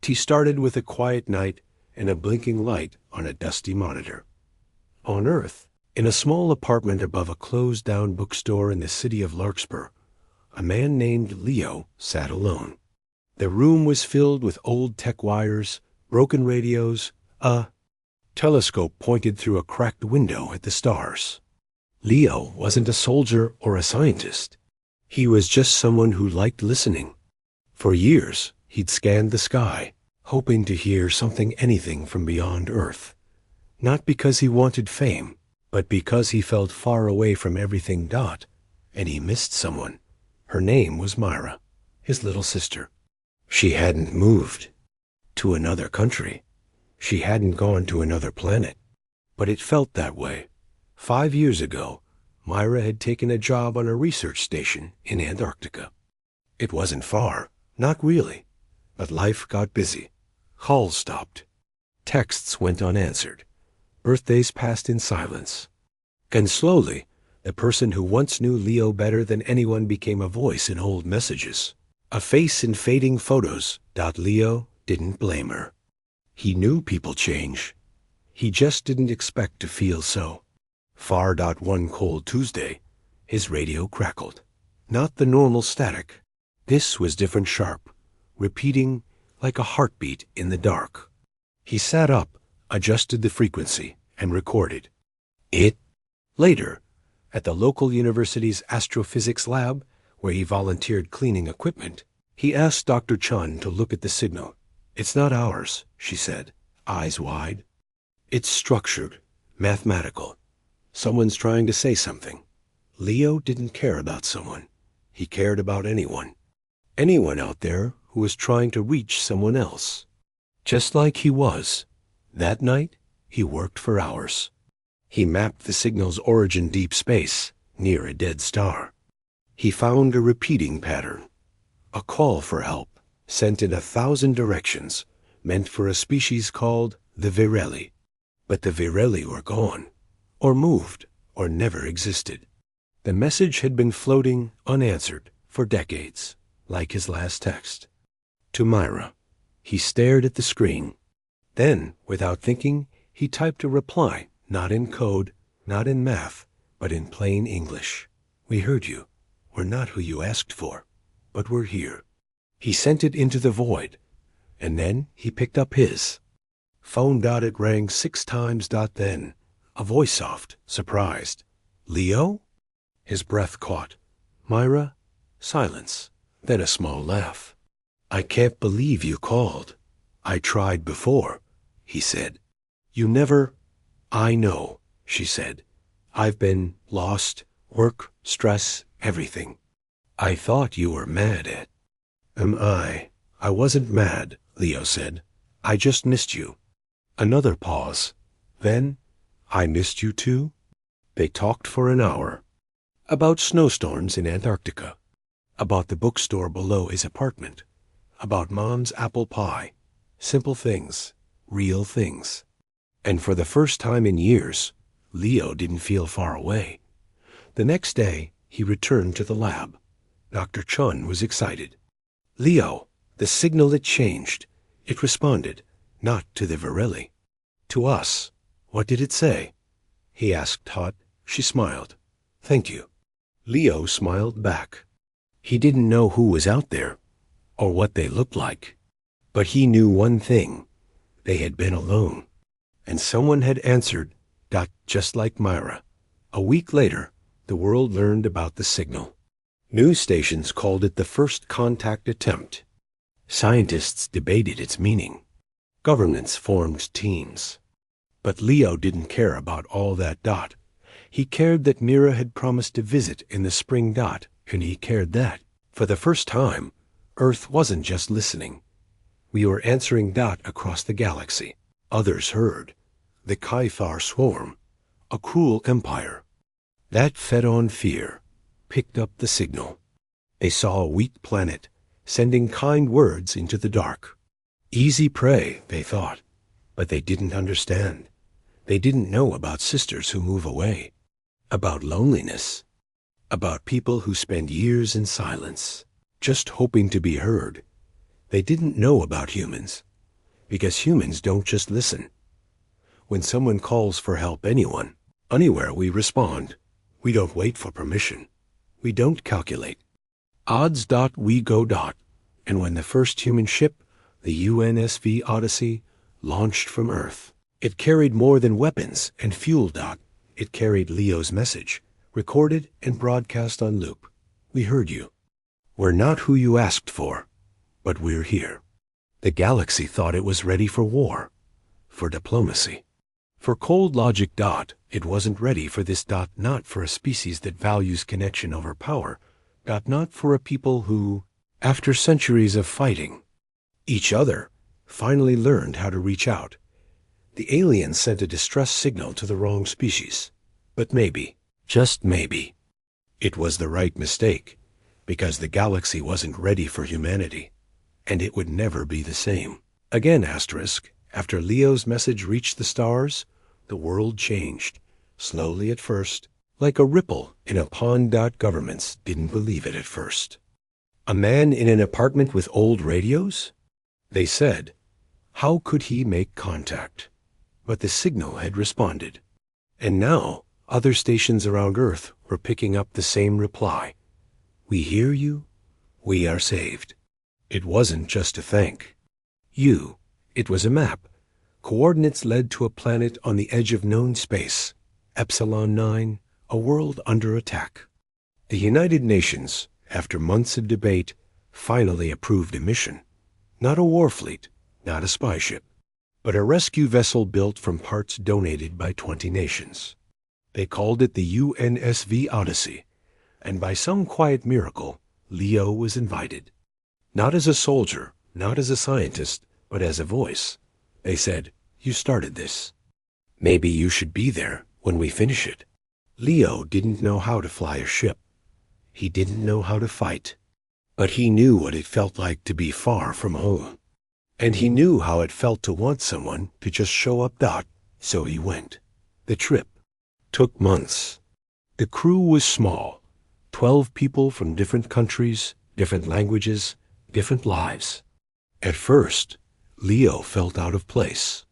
He started with a quiet night and a blinking light on a dusty monitor. On Earth, in a small apartment above a closed-down bookstore in the city of Larkspur, a man named Leo sat alone. The room was filled with old tech wires, broken radios, a telescope pointed through a cracked window at the stars. Leo wasn't a soldier or a scientist. He was just someone who liked listening. For years, he'd scanned the sky, hoping to hear anything from beyond Earth. Not because he wanted fame, but because he felt far away from everything. And he missed someone. Her name was Myra, his little sister. She hadn't moved to another country. She hadn't gone to another planet. But it felt that way. 5 years ago, Myra had taken a job on a research station in Antarctica. It wasn't far, not really, but life got busy. Calls stopped. Texts went unanswered. Birthdays passed in silence. And slowly, the person who once knew Leo better than anyone became a voice in old messages, a face in fading photos. Leo didn't blame her. He knew people change. He just didn't expect to feel so. Far. One cold Tuesday, his radio crackled. Not the normal static. This was different, sharp, repeating like a heartbeat in the dark. He sat up, adjusted the frequency, and recorded it. Later, at the local university's astrophysics lab, where he volunteered cleaning equipment, he asked Dr. Chun to look at the signal. "It's not ours," she said, eyes wide. "It's structured, mathematical. Someone's trying to say something." Leo didn't care about someone. He cared about anyone. Anyone out there who was trying to reach someone else. Just like he was. That night, he worked for hours. He mapped the signal's origin deep space, near a dead star. He found a repeating pattern. A call for help, sent in 1,000 directions, meant for a species called the Virelli. But the Virelli were gone, or moved, or never existed. The message had been floating unanswered for decades, like his last text. To Myra. He stared at the screen. Then, without thinking, he typed a reply, not in code, not in math, but in plain English. "We heard you. We're not who you asked for, but we're here." He sent it into the void, and then he picked up his phone. It rang 6 times. Then, a voice soft, surprised. "Leo?" His breath caught. "Myra?" Silence, then a small laugh. "I can't believe you called. I tried before," he said. "You never—" "I know," she said. "I've been lost, work, stress, everything. I thought you were mad at—" I wasn't mad," Leo said. "I just missed you." Another pause. Then, "I missed you too?" They talked for an hour. About snowstorms in Antarctica. About the bookstore below his apartment. About Mom's apple pie. Simple things. Real things. And for the first time in years, Leo didn't feel far away. The next day, he returned to the lab. Dr. Chun was excited. "Leo, the signal had changed. It responded, not to the Virelli. To us. What did it say?" He asked hot. She smiled. "Thank you." Leo smiled back. He didn't know who was out there, or what they looked like. But he knew one thing. They had been alone. And someone had answered, just like Myra. A week later, the world learned about the signal. News stations called it the first contact attempt. Scientists debated its meaning. Governments formed teams. But Leo didn't care about all that. He cared that Mira had promised to visit in the spring. And he cared that, for the first time, Earth wasn't just listening. We were answering across the galaxy. Others heard. The Caithar swarm. A cruel empire. That fed on fear. Picked up the signal. They saw a weak planet, sending kind words into the dark. Easy prey, they thought. But they didn't understand. They didn't know about sisters who move away. About loneliness. About people who spend years in silence, just hoping to be heard. They didn't know about humans, Because humans don't just listen. When someone calls for help, anywhere, we respond. We don't wait for permission. We don't calculate. Odds. We go. And when the first human ship, the UNSV Odyssey, launched from Earth, it carried more than weapons and fuel. It carried Leo's message, recorded and broadcast on loop. We heard you. We're not who you asked for, but we're here. The galaxy thought it was ready for war, for diplomacy, for cold logic. It wasn't ready for this. Not for a species that values connection over power. Not for a people who, after centuries of fighting each other, finally learned how to reach out. The aliens sent a distress signal to the wrong species. But maybe, just maybe, it was the right mistake, because the galaxy wasn't ready for humanity, and it would never be the same. Again, after Leo's message reached the stars, the world changed, slowly at first, like a ripple in a pond. Governments didn't believe it at first. A man in an apartment with old radios? They said, how could he make contact? But the signal had responded. And now, other stations around Earth were picking up the same reply. We hear you. We are saved. It wasn't just a thank you. It was a map. Coordinates led to a planet on the edge of known space, Epsilon 9, a world under attack. The United Nations, after months of debate, finally approved a mission. Not a war fleet, not a spy ship, but a rescue vessel built from parts donated by 20 nations. They called it the UNSV Odyssey, and by some quiet miracle, Leo was invited. Not as a soldier, not as a scientist, but as a voice. They said, you started this. Maybe you should be there when we finish it. Leo didn't know how to fly a ship. He didn't know how to fight. But he knew what it felt like to be far from home. And he knew how it felt to want someone to just show up. So he went. The trip took months. The crew was small, 12 people from different countries, different languages, different lives. At first, Leo felt out of place.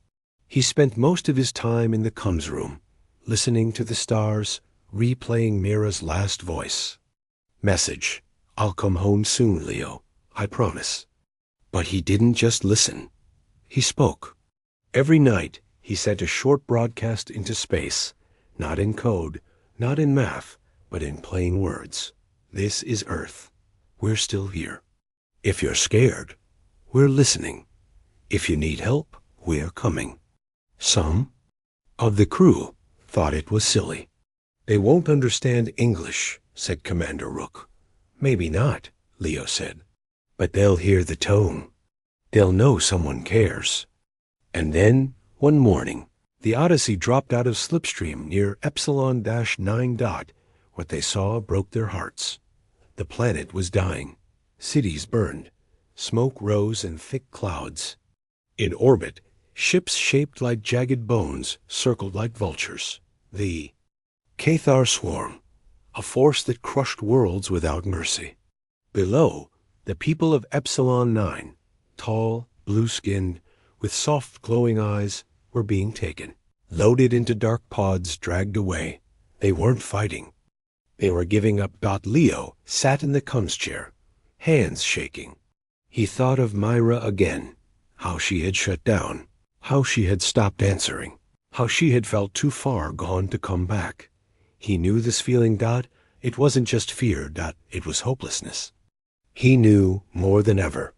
He spent most of his time in the comms room, listening to the stars, replaying Mira's last voice. Message, I'll come home soon, Leo, I promise. But he didn't just listen. He spoke. Every night, he sent a short broadcast into space, not in code, not in math, but in plain words. This is Earth. We're still here. If you're scared, we're listening. If you need help, we're coming. Some of the crew thought it was silly. They won't understand English, said Commander Rook. Maybe not, Leo said. But they'll hear the tone. They'll know someone cares. And then, one morning, the Odyssey dropped out of slipstream near Epsilon-9. What they saw broke their hearts. The planet was dying. Cities burned. Smoke rose in thick clouds. In orbit, ships shaped like jagged bones circled like vultures. The Cathar Swarm, a force that crushed worlds without mercy. Below, the people of Epsilon 9, tall, blue-skinned, with soft glowing eyes, were being taken, loaded into dark pods, dragged away. They weren't fighting. They were giving up. Leo sat in the comms chair, hands shaking. He thought of Myra again, how she had shut down, how she had stopped answering, how she had felt too far gone to come back. He knew this feeling. It wasn't just fear. It was hopelessness. He knew more than ever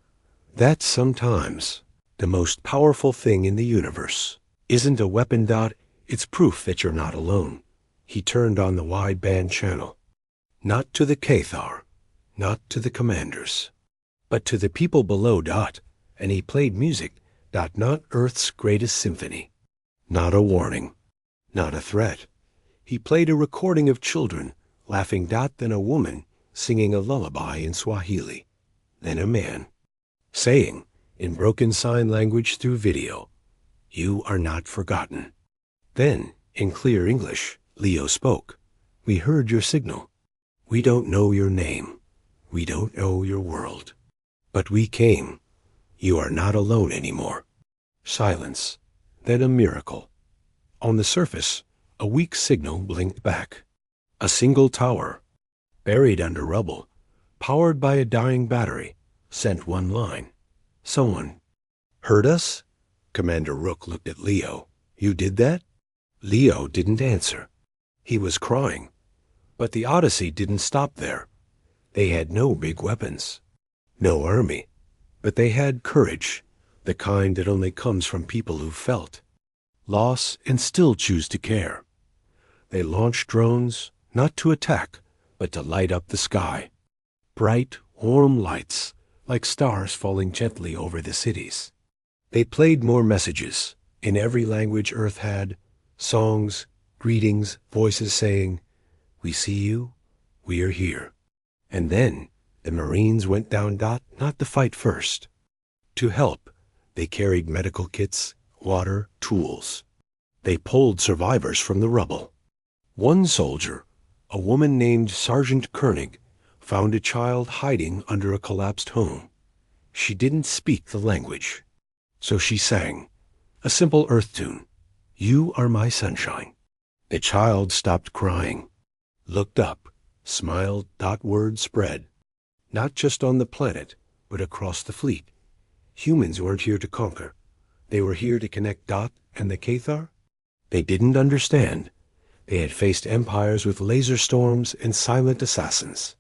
that sometimes the most powerful thing in the universe isn't a weapon. It's proof that you're not alone. He turned on the wideband channel. Not to the Cathar, not to the commanders, but to the people below. And he played music. Not Earth's greatest symphony. Not a warning. Not a threat. He played a recording of children laughing. Then a woman singing a lullaby in Swahili. Then a man saying, in broken sign language through video, you are not forgotten. Then, in clear English, Leo spoke. We heard your signal. We don't know your name. We don't know your world. But we came. You are not alone anymore. Silence. Then a miracle. On the surface, a weak signal blinked back. A single tower, buried under rubble, powered by a dying battery, sent one line. Someone heard us? Commander Rook looked at Leo. You did that? Leo didn't answer. He was crying. But the Odyssey didn't stop there. They had no big weapons, no army, but they had courage, the kind that only comes from people who felt loss and still choose to care. They launched drones, not to attack, but to light up the sky. Bright, warm lights, like stars falling gently over the cities. They played more messages, in every language Earth had, songs, greetings, voices saying, "We see you, we are here." And then the Marines went down not to fight first. To help, they carried medical kits, water, tools. They pulled survivors from the rubble. One soldier, a woman named Sergeant Koenig, found a child hiding under a collapsed home. She didn't speak the language, so she sang a simple Earth tune, "You are my sunshine." The child stopped crying, looked up, smiled. Word spread, not just on the planet, but across the fleet. Humans weren't here to conquer. They were here to connect Dot and the Cathar. They didn't understand. They had faced empires with laser storms and silent assassins,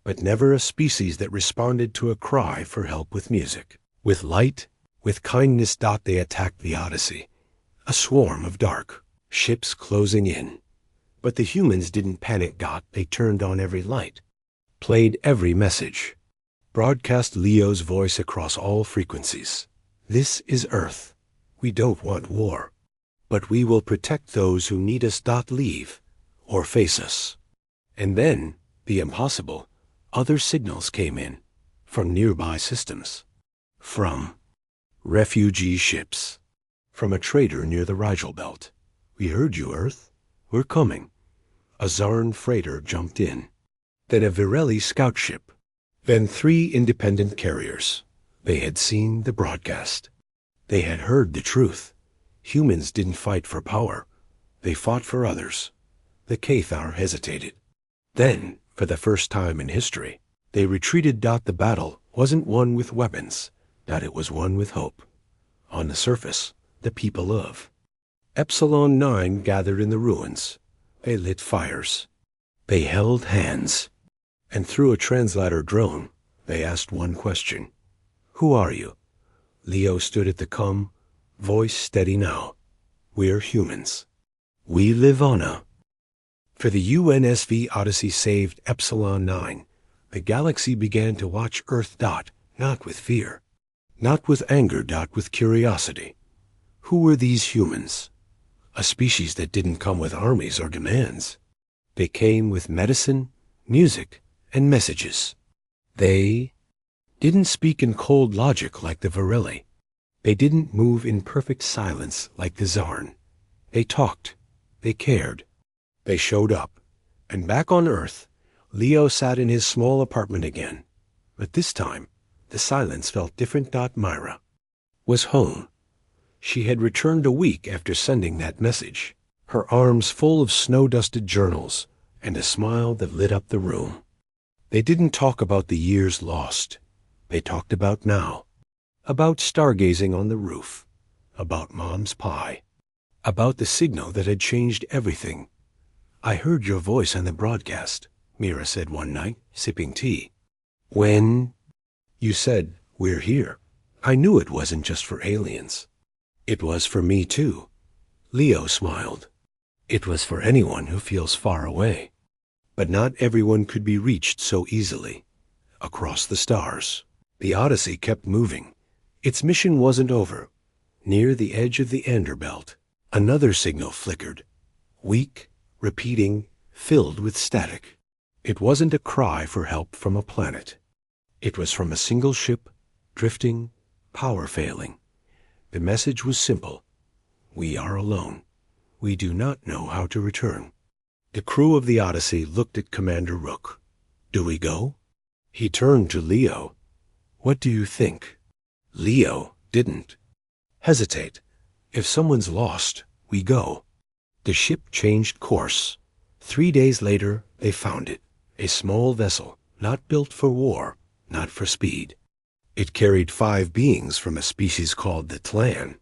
but never a species that responded to a cry for help with music. With light, with kindness. They attacked the Odyssey, a swarm of dark ships closing in. But the humans didn't panic. They turned on every light, played every message, broadcast Leo's voice across all frequencies. This is Earth. We don't want war, but we will protect those who need us. Leave or face us. And then, the impossible, other signals came in from nearby systems, from refugee ships, from a trader near the Rigel Belt. "We heard you, Earth. We're coming." A Zarn freighter jumped in, then a Virelli scout ship, then 3 independent carriers. They had seen the broadcast. They had heard the truth. Humans didn't fight for power. They fought for others. The Cathar hesitated. Then, for the first time in history, they retreated. The battle wasn't won with weapons. It was won with hope. On the surface, the people of Epsilon 9 gathered in the ruins. They lit fires. They held hands. And through a translator drone, they asked one question. "Who are you?" Leo stood at the come, voice steady now. "We're humans. We live on a..." For the UNSV Odyssey saved Epsilon 9, the galaxy began to watch Earth. Not with fear, not with anger. With curiosity. Who were these humans? A species that didn't come with armies or demands. They came with medicine, music, and messages. They didn't speak in cold logic like the Virelli. They didn't move in perfect silence like the Zarn. They talked. They cared. They showed up. And back on Earth, Leo sat in his small apartment again. But this time, the silence felt different. Myra was home. She had returned a week after sending that message, her arms full of snow-dusted journals and a smile that lit up the room. They didn't talk about the years lost. They talked about now, about stargazing on the roof, about Mom's pie, about the signal that had changed everything. "I heard your voice on the broadcast," Mira said one night, sipping tea. "When you said, 'We're here,' I knew it wasn't just for aliens. It was for me too." Leo smiled. "It was for anyone who feels far away." But not everyone could be reached so easily. Across the stars, the Odyssey kept moving. Its mission wasn't over. Near the edge of the Ander Belt, another signal flickered, weak, repeating, filled with static. It wasn't a cry for help from a planet. It was from a single ship, drifting, power failing. The message was simple. "We are alone. We do not know how to return." The crew of the Odyssey looked at Commander Rook. "Do we go?" He turned to Leo. "What do you think?" Leo didn't hesitate. If someone's lost, we go. The ship changed course. 3 days later, they found it. A small vessel, not built for war, not for speed. It carried 5 beings from a species called the Tlan.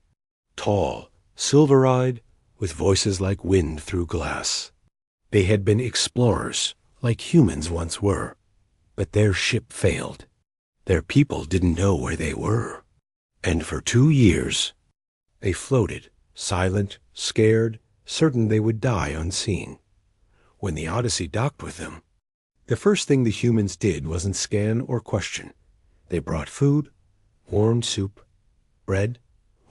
Tall, silver-eyed, with voices like wind through glass. They had been explorers, like humans once were. But their ship failed. Their people didn't know where they were. And for 2 years, they floated, silent, scared, certain they would die unseen. When the Odyssey docked with them, the first thing the humans did wasn't scan or question. They brought food, warm soup, bread.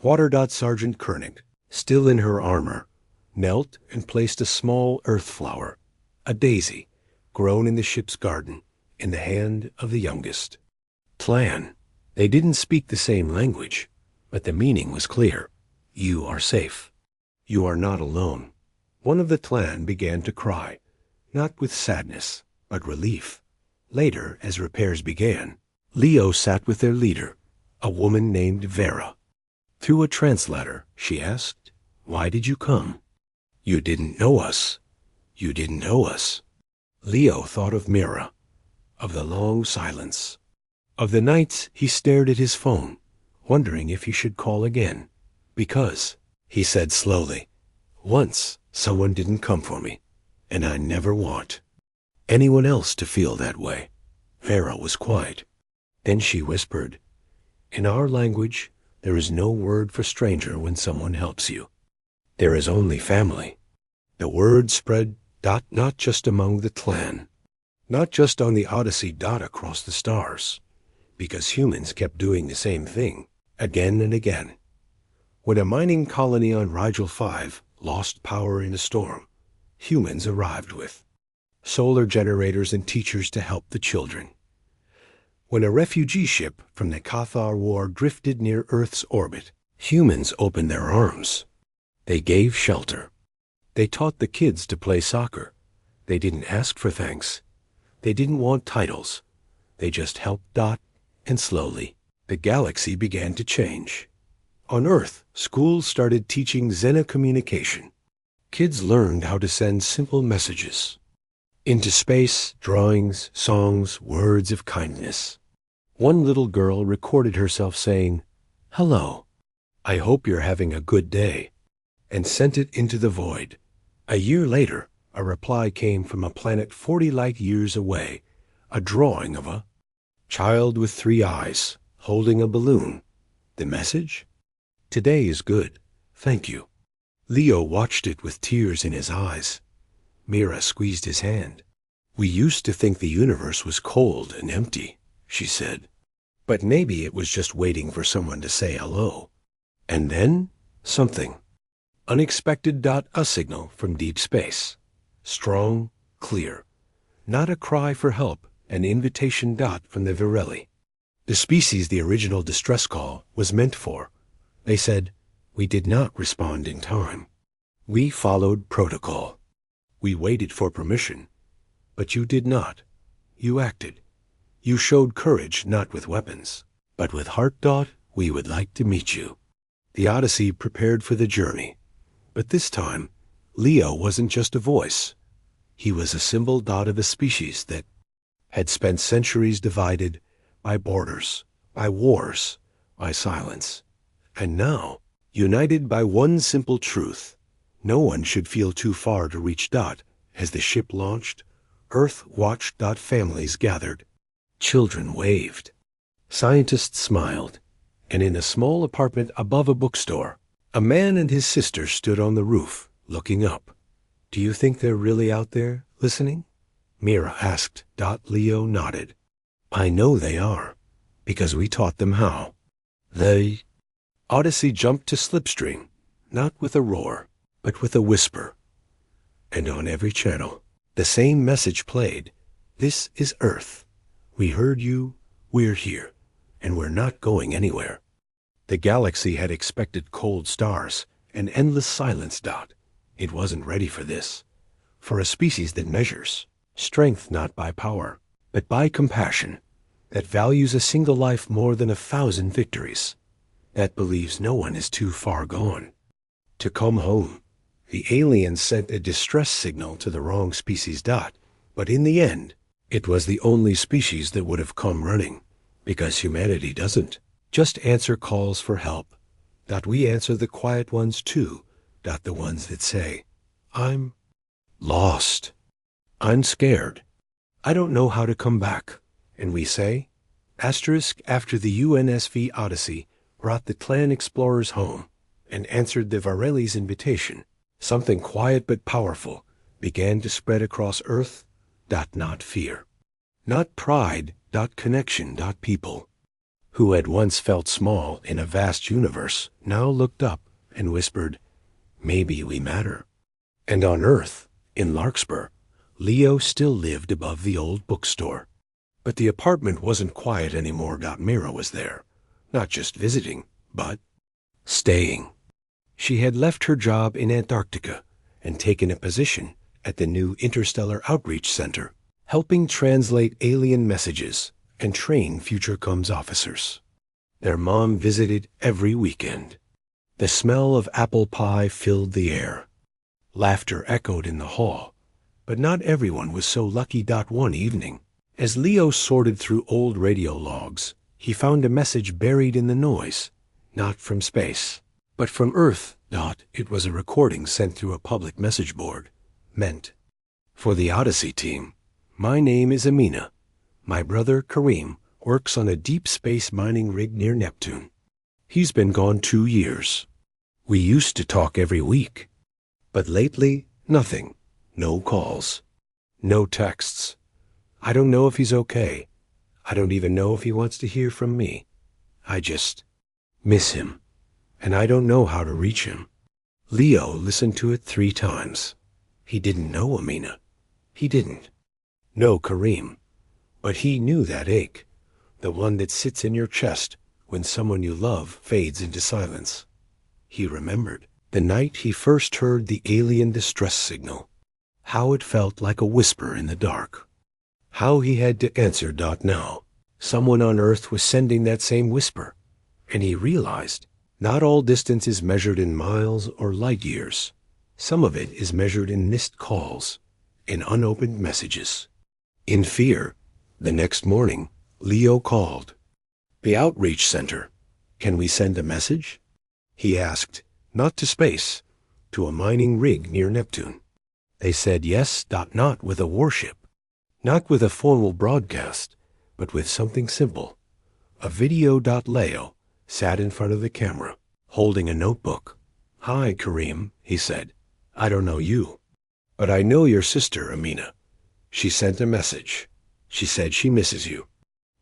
Water. Sergeant Koenig, still in her armor, knelt and placed a small earth flower, a daisy, grown in the ship's garden, in the hand of the youngest. Tlan. They didn't speak the same language, but the meaning was clear. You are safe. You are not alone. One of the Tlan began to cry, not with sadness, but relief. Later, as repairs began, Leo sat with their leader, a woman named Vera. Through a translator, she asked, "Why did you come?" "You didn't know us. You didn't know us." Leo thought of Mira, of the long silence, of the nights he stared at his phone, wondering if he should call again. "Because," he said slowly, "once someone didn't come for me, and I never want anyone else to feel that way." Vera was quiet. Then she whispered, "In our language, there is no word for stranger when someone helps you. There is only family." The word spread not just among the Tlan, not just on the Odyssey across the stars, because humans kept doing the same thing again and again. When a mining colony on Rigel 5 lost power in a storm, humans arrived with solar generators and teachers to help the children. When a refugee ship from the Cathar War drifted near Earth's orbit, humans opened their arms. They gave shelter. They taught the kids to play soccer. They didn't ask for thanks. They didn't want titles. They just helped. And slowly, the galaxy began to change. On Earth, schools started teaching Xena communication. Kids learned how to send simple messages. Into space, drawings, songs, words of kindness. One little girl recorded herself saying, "Hello, I hope you're having a good day," and sent it into the void. A year later, a reply came from a planet 40 light years away, a drawing of a child with 3 eyes, holding a balloon. The message? "Today is good. Thank you." Leo watched it with tears in his eyes. Mira squeezed his hand. "We used to think the universe was cold and empty," she said. "But maybe it was just waiting for someone to say hello." And then, something. Unexpected. A signal from deep space. Strong, clear. Not a cry for help, an invitation. From the Virelli. The species the original distress call was meant for. They said, "We did not respond in time. We followed protocol. We waited for permission. But you did not. You acted. You showed courage not with weapons, but with heart. We would like to meet you." The Odyssey prepared for the journey. But this time, Leo wasn't just a voice. He was a symbol. Of a species that had spent centuries divided by borders, by wars, by silence. And now, united by one simple truth, no one should feel too far to reach. As the ship launched, Earth watched. Families gathered. Children waved. Scientists smiled. And in a small apartment above a bookstore, a man and his sister stood on the roof, looking up. "Do you think they're really out there, listening?" Mira asked. Leo nodded. "I know they are, because we taught them how." They... Odyssey jumped to slipstream, not with a roar, but with a whisper. And on every channel, the same message played. "This is Earth. We heard you, we're here, and we're not going anywhere." The galaxy had expected cold stars and endless silence. It wasn't ready for this. For a species that measures strength not by power, but by compassion, that values a single life more than 1,000 victories. that believes no one is too far gone. To come home, the aliens sent a distress signal to the wrong species. But in the end, it was the only species that would have come running, because humanity doesn't just answer calls for help. We answer the quiet ones too. The ones that say, I'm lost. I'm scared. I don't know how to come back. And we say, asterisk after the UNSV Odyssey brought the clan explorers home and answered the Varelli's invitation, something quiet but powerful began to spread across Earth. Not fear. Not pride. Connection. People who had once felt small in a vast universe now looked up and whispered, maybe we matter. And on Earth, in Larkspur, Leo still lived above the old bookstore. But the apartment wasn't quiet anymore. Mira was there, not just visiting, but staying. She had left her job in Antarctica and taken a position at the new Interstellar Outreach Center, helping translate alien messages and train future comms officers. Their mom visited every weekend. The smell of apple pie filled the air. Laughter echoed in the hall, but not everyone was so lucky. One evening, as Leo sorted through old radio logs, he found a message buried in the noise, not from space, but from Earth. It was a recording sent through a public message board, meant for the Odyssey team. My name is Amina. My brother, Kareem, works on a deep space mining rig near Neptune. He's been gone 2 years. We used to talk every week. But lately, nothing. No calls. No texts. I don't know if he's okay. I don't even know if he wants to hear from me. I just miss him. And I don't know how to reach him. Leo listened to it 3 times. He didn't know Amina. He didn't know Kareem. But he knew that ache, the one that sits in your chest when someone you love fades into silence. He remembered the night he first heard the alien distress signal, how it felt like a whisper in the dark, how he had to answer. Now, someone on Earth was sending that same whisper, and he realized not all distance is measured in miles or light years. Some of it is measured in missed calls, in unopened messages. In fear, the next morning, Leo called the outreach center. Can we send a message? He asked, not to space, to a mining rig near Neptune. They said yes. Not with a warship, not with a formal broadcast, but with something simple. A video. Leo sat in front of the camera, holding a notebook. Hi, Kareem, he said. I don't know you, but I know your sister, Amina. She sent a message. She said she misses you.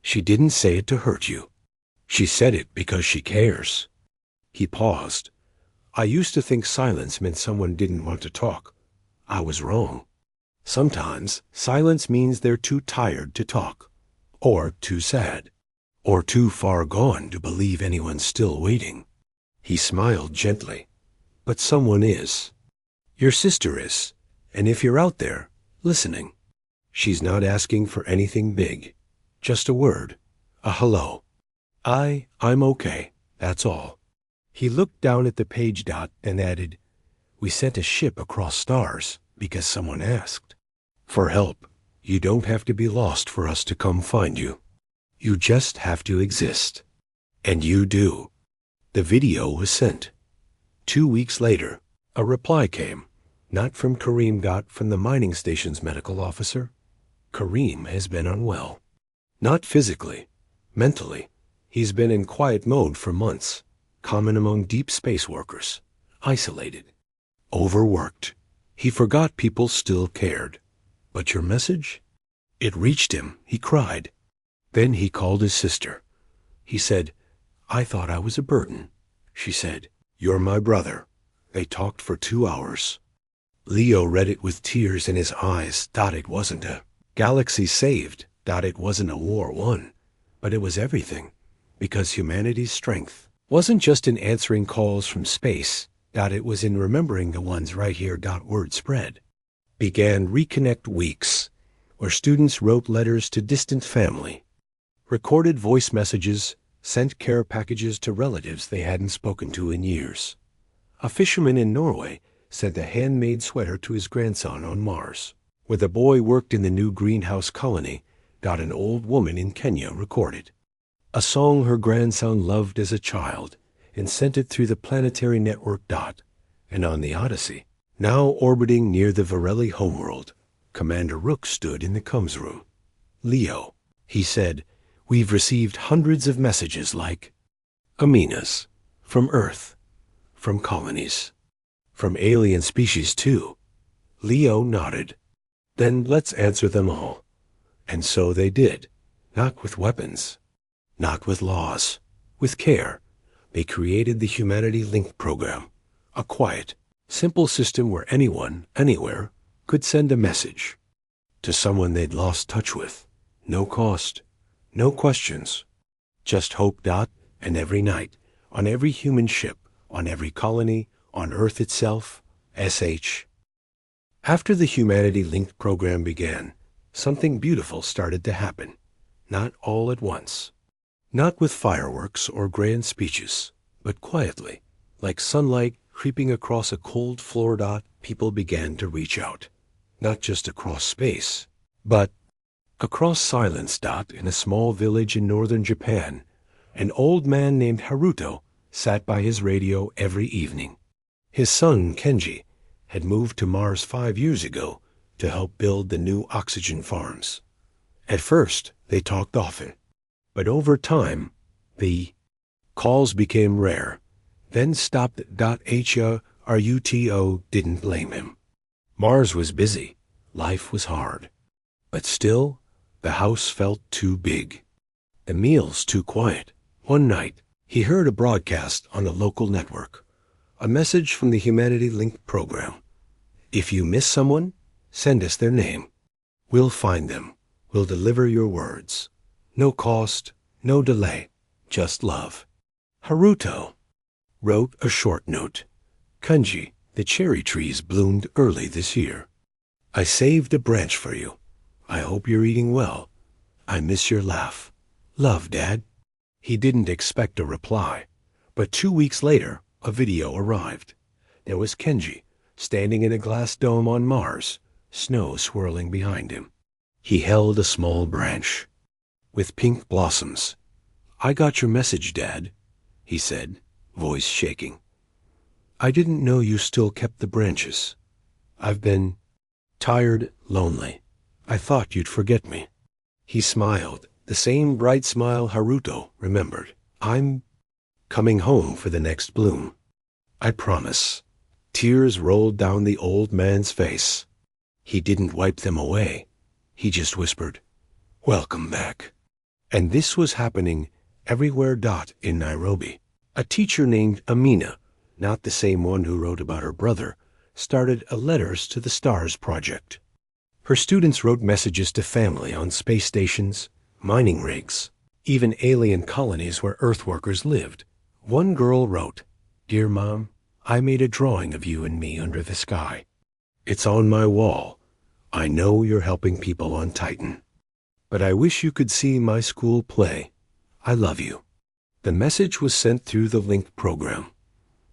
She didn't say it to hurt you. She said it because she cares. He paused. I used to think silence meant someone didn't want to talk. I was wrong. Sometimes silence means they're too tired to talk, or too sad, or too far gone to believe anyone's still waiting. He smiled gently. But someone is. Your sister is, and if you're out there, listening, she's not asking for anything big. Just a word, a hello. I'm okay, that's all. He looked down at the page. And added, we sent a ship across stars because someone asked for help. You don't have to be lost for us to come find you. You just have to exist. And you do. The video was sent. 2 weeks later, a reply came, not from Kareem. From the mining station's medical officer. Kareem has been unwell. Not physically, mentally. He's been in quiet mode for months, common among deep space workers, isolated, overworked. He forgot people still cared. But your message? It reached him. He cried. Then he called his sister. He said, I thought I was a burden. She said, you're my brother. They talked for 2 hours. Leo read it with tears in his eyes. It wasn't a galaxy saved. It wasn't a war won. But it was everything. Because humanity's strength wasn't just in answering calls from space. It was in remembering the ones right here. Word spread. Began Reconnect Weeks, where students wrote letters to distant family, recorded voice messages, sent care packages to relatives they hadn't spoken to in years. A fisherman in Norway sent a handmade sweater to his grandson on Mars. Where the boy worked in the new greenhouse colony, an old woman in Kenya recorded a song her grandson loved as a child and sent it through the planetary network. And on the Odyssey, now orbiting near the Varelli homeworld, Commander Rook stood in the comms room. "Leo," he said, "we've received hundreds of messages like Amina's, from Earth, from colonies, from alien species too." Leo nodded. "Then let's answer them all." And so they did, not with weapons, not with laws, with care. They created the Humanity Link program, a quiet, simple system where anyone, anywhere, could send a message to someone they'd lost touch with. No cost, no questions, just hope. And every night, on every human ship, on every colony, on Earth itself, SH. After the Humanity Link program began, something beautiful started to happen. Not all at once. Not with fireworks or grand speeches, but quietly, like sunlight creeping across a cold floor. People began to reach out. Not just across space, but across silence. In a small village in northern Japan, an old man named Haruto sat by his radio every evening. His son, Kenji, had moved to Mars 5 years ago to help build the new oxygen farms. At first, they talked often, but over time, the calls became rare, then stopped. Haruto didn't blame him. Mars was busy, life was hard, but still, the house felt too big. The meals too quiet. One night, he heard a broadcast on a local network, a message from the Humanity Link program. "If you miss someone, send us their name. We'll find them. We'll deliver your words. No cost, no delay, just love." Haruto wrote a short note. "Kanji, the cherry trees bloomed early this year. I saved a branch for you. I hope you're eating well. I miss your laugh. Love, Dad." He didn't expect a reply, but 2 weeks later, a video arrived. There was Kenji, standing in a glass dome on Mars, snow swirling behind him. He held a small branch with pink blossoms. "I got your message, Dad," he said, voice shaking. "I didn't know you still kept the branches. I've been tired, lonely. I thought you'd forget me." He smiled, the same bright smile Haruto remembered. "I'm coming home for the next bloom. I promise." Tears rolled down the old man's face. He didn't wipe them away. He just whispered, "Welcome back." And this was happening everywhere. In Nairobi, a teacher named Amina, not the same one who wrote about her brother, started a Letters to the Stars project. Her students wrote messages to family on space stations, mining rigs, even alien colonies where Earth workers lived. One girl wrote, "Dear Mom, I made a drawing of you and me under the sky. It's on my wall. I know you're helping people on Titan. But I wish you could see my school play. I love you." The message was sent through the Link program.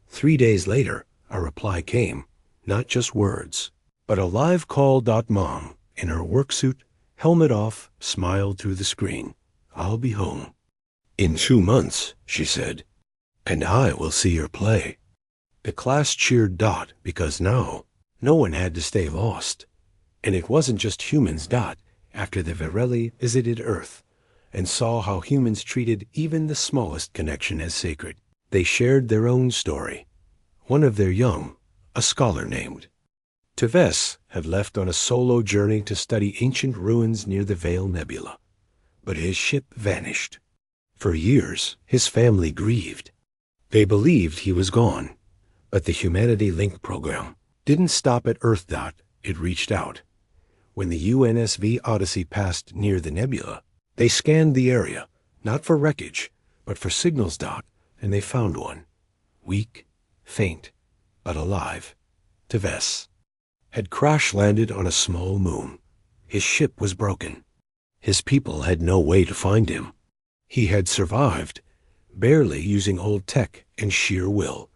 3 days later, a reply came, not just words, but a live call. Mom, in her work suit, helmet off, smiled through the screen. "I'll be home in 2 months," she said, "and I will see your play." The class cheered. Because now, no one had to stay lost. And it wasn't just humans. After the Varelli visited Earth and saw how humans treated even the smallest connection as sacred, they shared their own story. One of their young, a scholar named Teves, had left on a solo journey to study ancient ruins near the Veil Nebula. But his ship vanished. For years, his family grieved. They believed he was gone. But the Humanity Link program didn't stop at Earth. It reached out. When the UNSV Odyssey passed near the nebula, they scanned the area, not for wreckage, but for signals. And they found one. Weak, faint, but alive. Teves had crash-landed on a small moon. His ship was broken. His people had no way to find him. He had survived, barely using old tech and sheer will.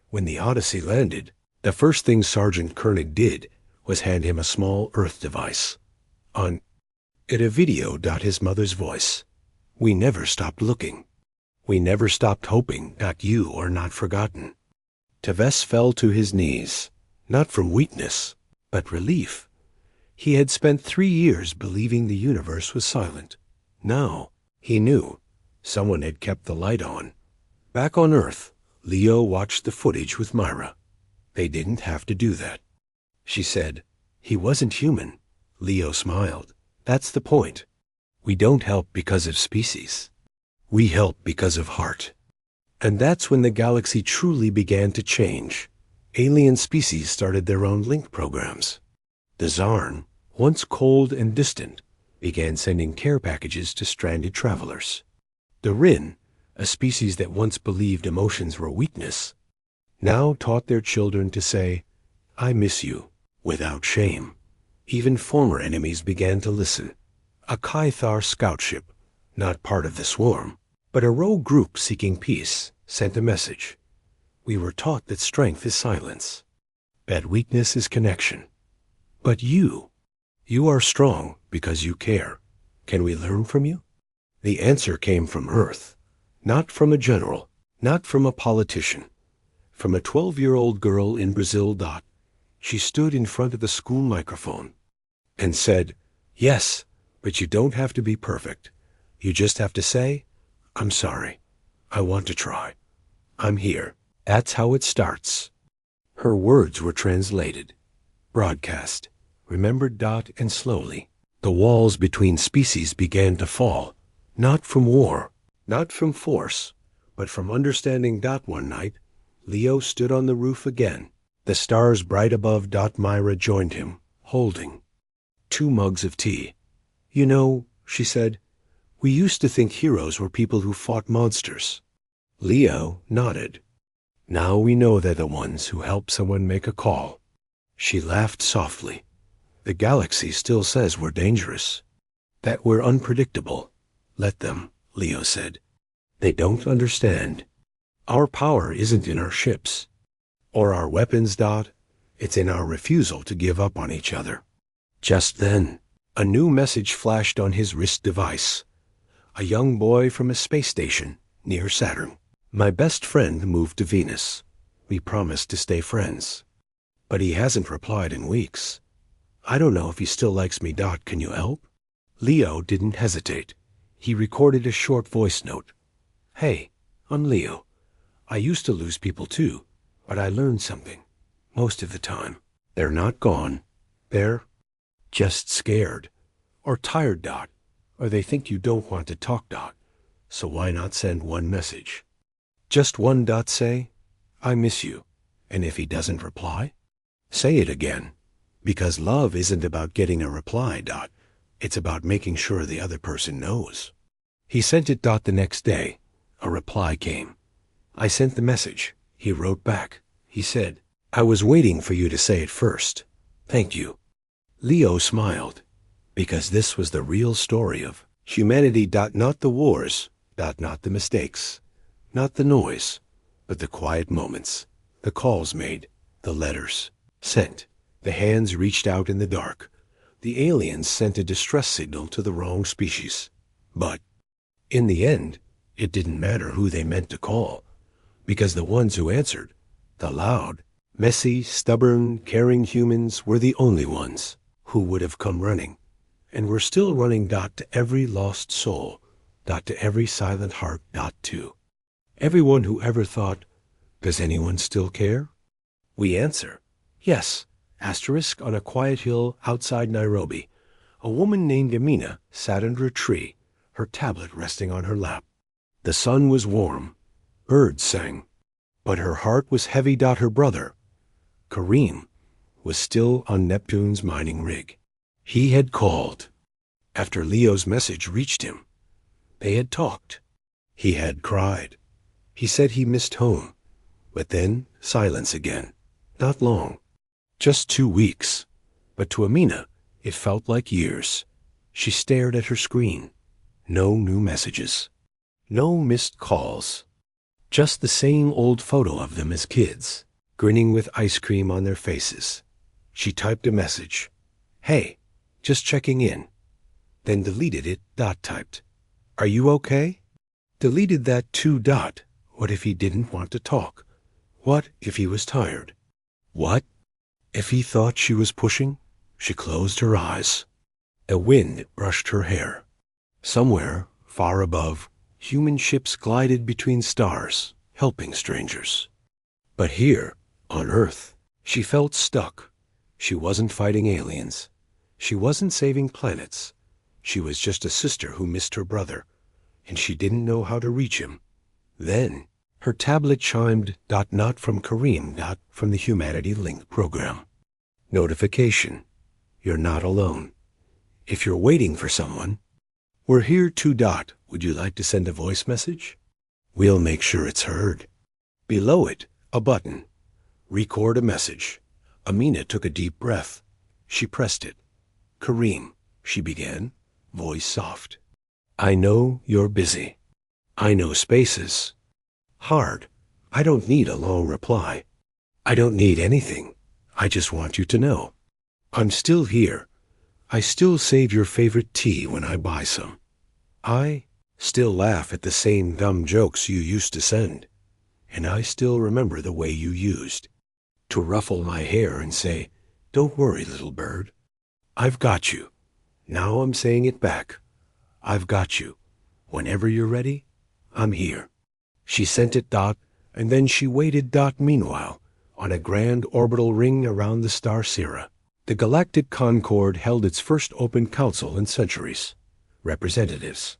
When the Odyssey landed, the first thing Sergeant Koenig did was hand him a small Earth device. On it a video. His mother's voice. We never stopped looking. We never stopped hoping that you are not forgotten. Teves fell to his knees, not from weakness, but relief. He had spent 3 years believing the universe was silent. Now, he knew, someone had kept the light on. Back on Earth, Leo watched the footage with Myra. They didn't have to do that. She said, he wasn't human. Leo smiled. That's the point. We don't help because of species. We help because of heart. And that's when the galaxy truly began to change. Alien species started their own link programs. The Zarn, once cold and distant, began sending care packages to stranded travelers. The Rin, a species that once believed emotions were weakness, now taught their children to say, I miss you, without shame. Even former enemies began to listen. A Caithar scout ship, not part of the swarm, but a rogue group seeking peace, sent a message. We were taught that strength is silence, that weakness is connection. But you are strong because you care. Can we learn from you? The answer came from Earth, not from a general, not from a politician, from a 12-year-old girl in Brazil. She stood in front of the school microphone and said, yes, but you don't have to be perfect. You just have to say, I'm sorry. I want to try. I'm here. That's how it starts. Her words were translated, broadcast, remembered. And slowly, the walls between species began to fall, not from war, not from force, but from understanding. One night, Leo stood on the roof again, the stars bright above. Myra joined him, holding 2 mugs of tea. You know, she said, we used to think heroes were people who fought monsters. Leo nodded. Now we know they're the ones who help someone make a call. She laughed softly. The galaxy still says we're dangerous, that we're unpredictable. Let them, Leo said. They don't understand. Our power isn't in our ships or our weapons. It's in our refusal to give up on each other. Just then, a new message flashed on his wrist device. A young boy from a space station near Saturn. My best friend moved to Venus. We promised to stay friends. But he hasn't replied in weeks. I don't know if he still likes me. Can you help? Leo didn't hesitate. He recorded a short voice note. Hey, I'm Leo. I used to lose people too, but I learned something. Most of the time, they're not gone. They're just scared or tired. Or they think you don't want to talk. So why not send one message? Just one. Say, I miss you. And if he doesn't reply, say it again. Because love isn't about getting a reply. It's about making sure the other person knows. He sent it. The next day, a reply came. I sent the message. He wrote back. He said, I was waiting for you to say it first. Thank you. Leo smiled, because this was the real story of humanity. Not the wars, not the mistakes, not the noise, but the quiet moments, the calls made, the letters sent, the hands reached out in the dark. The aliens sent a distress signal to the wrong species. But in the end, it didn't matter who they meant to call, because the ones who answered, the loud, messy, stubborn, caring humans, were the only ones who would have come running. And we're still running. To every lost soul. To every silent heart. To everyone who ever thought, does anyone still care? We answer, yes. Asterisk. On a quiet hill outside Nairobi, a woman named Amina sat under a tree, her tablet resting on her lap. The sun was warm. Birds sang. But her heart was heavy. Her brother, Kareem, was still on Neptune's mining rig. He had called. After Leo's message reached him, they had talked. He had cried. He said he missed home. But then silence again. Not long. Just 2 weeks. But to Amina, it felt like years. She stared at her screen. No new messages. No missed calls. Just the same old photo of them as kids, grinning with ice cream on their faces. She typed a message. Hey, just checking in. Then deleted it, typed. Are you okay? Deleted that two. What if he didn't want to talk? What if he was tired? What if he thought she was pushing? She closed her eyes. A wind brushed her hair. Somewhere, far above, human ships glided between stars, helping strangers. But here, on Earth, she felt stuck. She wasn't fighting aliens. She wasn't saving planets. She was just a sister who missed her brother, and she didn't know how to reach him. Then, her tablet chimed, not from Kareem, from the Humanity Link program. Notification. You're not alone. If you're waiting for someone, we're here . Would you like to send a voice message? We'll make sure it's heard. Below it, a button. Record a message. Amina took a deep breath. She pressed it. Kareem, she began, voice soft. I know you're busy. I know spaces. Hard. I don't need a long reply. I don't need anything. I just want you to know. I'm still here. I still save your favorite tea when I buy some. I still laugh at the same dumb jokes you used to send. And I still remember the way you used to ruffle my hair and say, don't worry, little bird. I've got you. Now I'm saying it back. I've got you. Whenever you're ready, I'm here. She sent it, and then she waited, meanwhile, on a grand orbital ring around the star Syrah. The Galactic Concord held its first open council in centuries. Representatives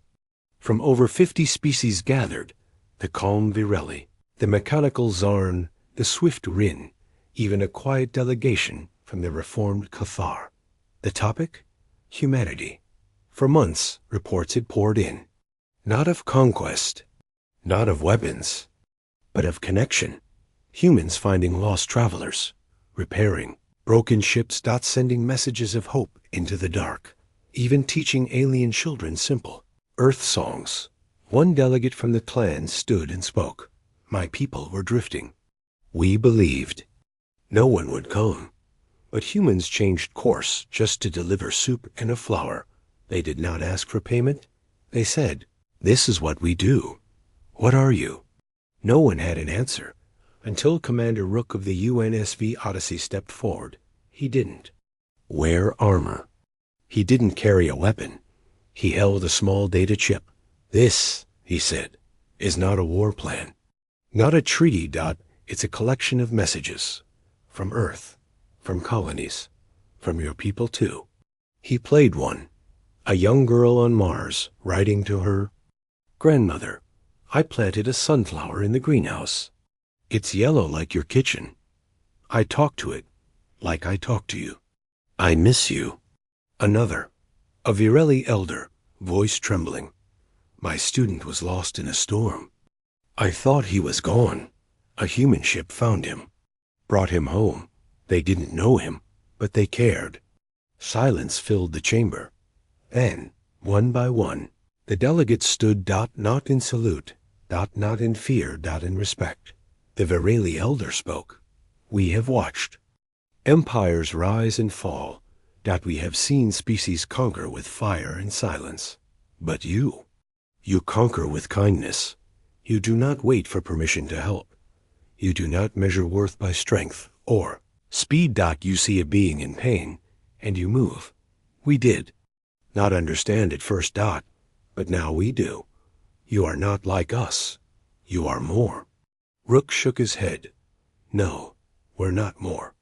from over 50 species gathered, the calm Virelli, the mechanical Zarn, the swift Rin, even a quiet delegation from the reformed Cathar. The topic? Humanity. For months, reports had poured in. Not of conquest, not of weapons, but of connection. Humans finding lost travelers, repairing broken ships, sending messages of hope into the dark, even teaching alien children simple Earth songs. One delegate from the clan stood and spoke. My people were drifting. We believed no one would come. But humans changed course just to deliver soup and a flower. They did not ask for payment. They said, this is what we do. What are you? No one had an answer until Commander Rook of the UNSV Odyssey stepped forward. He didn't wear armor. He didn't carry a weapon. He held a small data chip. This, he said, is not a war plan. Not a treaty. It's a collection of messages. From Earth. From colonies. From your people too. He played one. A young girl on Mars writing to her grandmother. I planted a sunflower in the greenhouse. It's yellow like your kitchen. I talk to it like I talk to you. I miss you. Another. A Virelli elder, voice trembling. My student was lost in a storm. I thought he was gone. A human ship found him. Brought him home. They didn't know him, but they cared. Silence filled the chamber. Then, one by one, the delegates stood, not in salute, not in fear, in respect. The Virelli elder spoke. We have watched empires rise and fall, we have seen species conquer with fire and silence. But you conquer with kindness. You do not wait for permission to help. You do not measure worth by strength or speed. You see a being in pain, and you move. We did not understand at first, but now we do. You are not like us. You are more. Rook shook his head. No, we're not more.